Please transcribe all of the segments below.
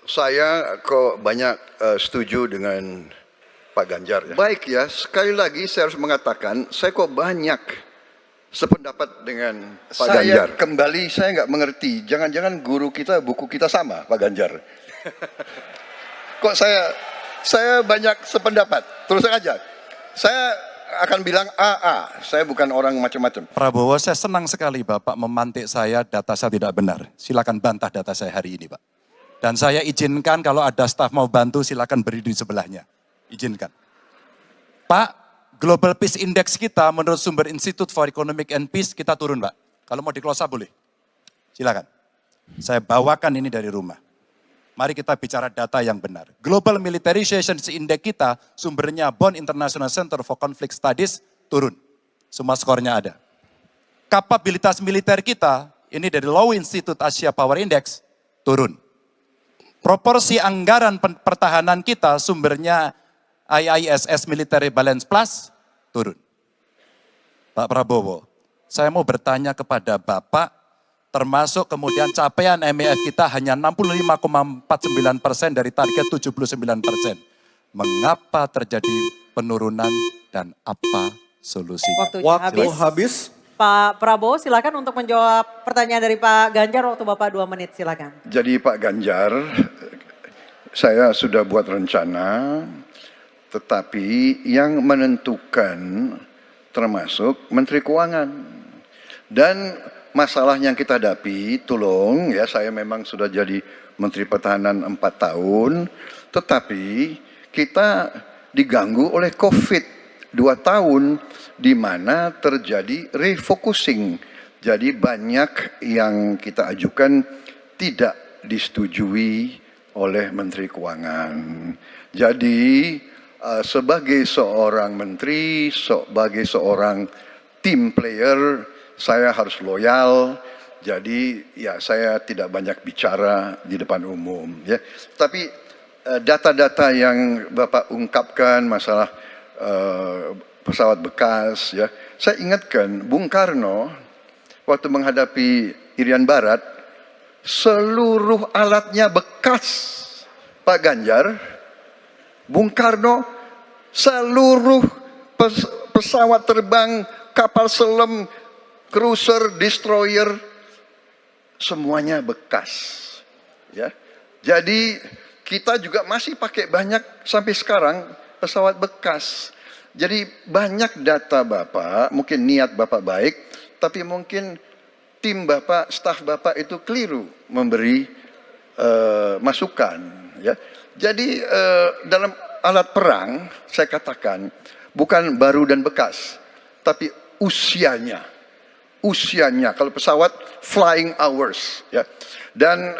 Saya kok banyak setuju dengan Pak Ganjar ya. Baik ya, sekali lagi saya harus mengatakan, saya kok banyak sependapat dengan Pak Ganjar. Kembali saya nggak mengerti, jangan-jangan guru kita, buku kita sama Pak Ganjar. Kok saya banyak sependapat, terus aja. Saya akan bilang AA, saya bukan orang macam-macam. Prabowo, saya senang sekali Bapak memantik saya, data saya tidak benar. Silakan bantah data saya hari ini Pak. Dan saya izinkan kalau ada staf mau bantu silakan berdiri di sebelahnya. Izinkan. Pak, Global Peace Index kita menurut sumber Institute for Economic and Peace kita turun Pak. Kalau mau diklosa boleh. Silakan. Saya bawakan ini dari rumah. Mari kita bicara data yang benar. Global Militarization Index kita sumbernya Bonn International Center for Conflict Studies turun. Semua skornya ada. Kapabilitas militer kita, ini dari Low Institute Asia Power Index, turun. Proporsi anggaran pertahanan kita sumbernya IISS Military Balance Plus turun. Pak Prabowo, saya mau bertanya kepada Bapak, termasuk kemudian capaian MEF kita hanya 65,49% dari target 79%. Mengapa terjadi penurunan dan apa solusinya? Waktu habis. Pak Prabowo silakan untuk menjawab pertanyaan dari Pak Ganjar, waktu Bapak 2 menit silakan. Jadi Pak Ganjar, saya sudah buat rencana, tetapi yang menentukan termasuk Menteri Keuangan. Dan masalah yang kita hadapi, tolong ya, saya memang sudah jadi Menteri Pertahanan 4 tahun, tetapi kita diganggu oleh COVID 2 tahun, di mana terjadi refocusing. Jadi banyak yang kita ajukan tidak disetujui oleh Menteri Keuangan. Jadi sebagai seorang menteri, sebagai seorang team player, saya harus loyal. Jadi ya saya tidak banyak bicara di depan umum ya. Tapi data-data yang Bapak ungkapkan masalah pesawat bekas ya. Saya ingatkan Bung Karno waktu menghadapi Irian Barat, seluruh alatnya bekas. Pak Ganjar, Bung Karno, seluruh pesawat terbang, kapal selam, cruiser, destroyer, semuanya bekas. Ya, jadi kita juga masih pakai banyak sampai sekarang pesawat bekas. Jadi banyak data Bapak, mungkin niat Bapak baik, tapi mungkin tim Bapak, staf Bapak itu keliru memberi masukan. Ya. Jadi dalam alat perang, saya katakan, bukan baru dan bekas, tapi usianya. Usianya, kalau pesawat flying hours. Ya. Dan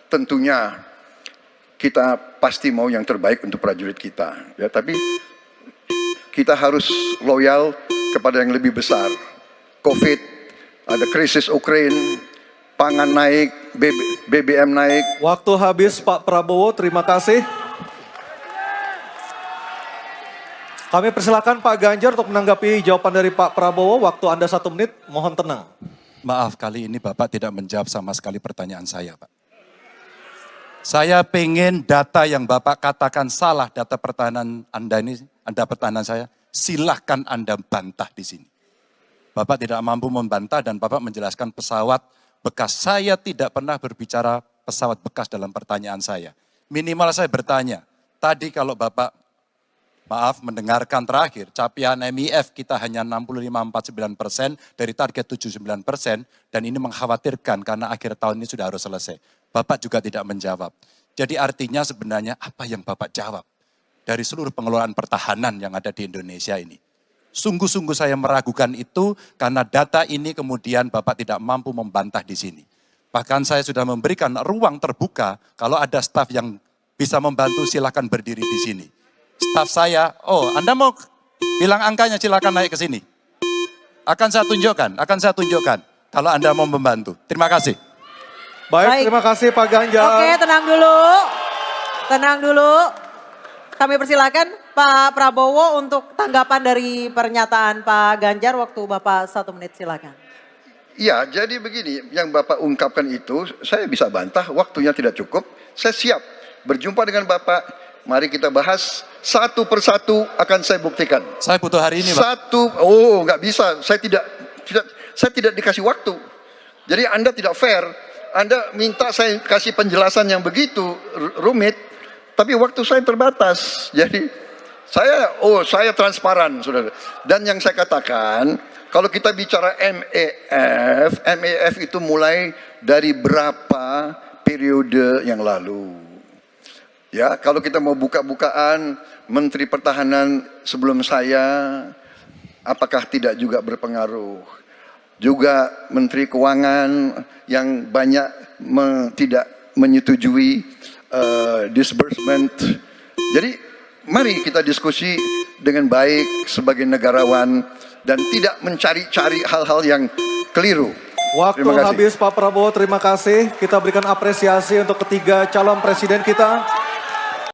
tentunya kita pasti mau yang terbaik untuk prajurit kita. Ya, tapi kita harus loyal kepada yang lebih besar. COVID, ada krisis Ukraina, pangan naik, BBM naik. Waktu habis Pak Prabowo, terima kasih. Kami persilakan Pak Ganjar untuk menanggapi jawaban dari Pak Prabowo. Waktu Anda 1 menit, mohon tenang. Maaf, kali ini Bapak tidak menjawab sama sekali pertanyaan saya Pak. Saya pengen data yang Bapak katakan salah, data pertahanan Anda ini, Anda pertahanan saya, silahkan Anda bantah di sini. Bapak tidak mampu membantah dan Bapak menjelaskan pesawat bekas. Saya tidak pernah berbicara pesawat bekas dalam pertanyaan saya. Minimal saya bertanya, tadi kalau Bapak, maaf mendengarkan terakhir, capaian MEF kita hanya 65,49% dari target 79% dan ini mengkhawatirkan karena akhir tahun ini sudah harus selesai. Bapak juga tidak menjawab. Jadi artinya sebenarnya apa yang Bapak jawab dari seluruh pengelolaan pertahanan yang ada di Indonesia ini. Sungguh-sungguh saya meragukan itu karena data ini kemudian Bapak tidak mampu membantah di sini. Bahkan saya sudah memberikan ruang terbuka, kalau ada staf yang bisa membantu silakan berdiri di sini. Staf saya, oh Anda mau bilang angkanya silakan naik ke sini. Akan saya tunjukkan kalau Anda mau membantu. Terima kasih. Baik, terima kasih Pak Ganjar. Oke, tenang dulu. Tenang dulu. Kami persilakan Pak Prabowo untuk tanggapan dari pernyataan Pak Ganjar, waktu Bapak 1 menit silakan. Ya, jadi begini, yang Bapak ungkapkan itu saya bisa bantah, waktunya tidak cukup. saya siap berjumpa dengan Bapak. Mari kita bahas satu persatu, akan saya buktikan. Saya butuh hari ini, Pak. Nggak bisa. Saya tidak dikasih waktu. Jadi Anda tidak fair. Anda minta saya kasih penjelasan yang begitu rumit, tapi waktu saya terbatas. Jadi saya transparan, saudara. Dan yang saya katakan, kalau kita bicara MEF itu mulai dari berapa periode yang lalu. Ya, kalau kita mau buka-bukaan, Menteri Pertahanan sebelum saya, apakah tidak juga berpengaruh? Juga Menteri Keuangan yang banyak tidak menyetujui disbursement. Jadi mari kita diskusi dengan baik sebagai negarawan dan tidak mencari-cari hal-hal yang keliru. Waktu habis Pak Prabowo, terima kasih. Kita berikan apresiasi untuk ketiga calon presiden kita.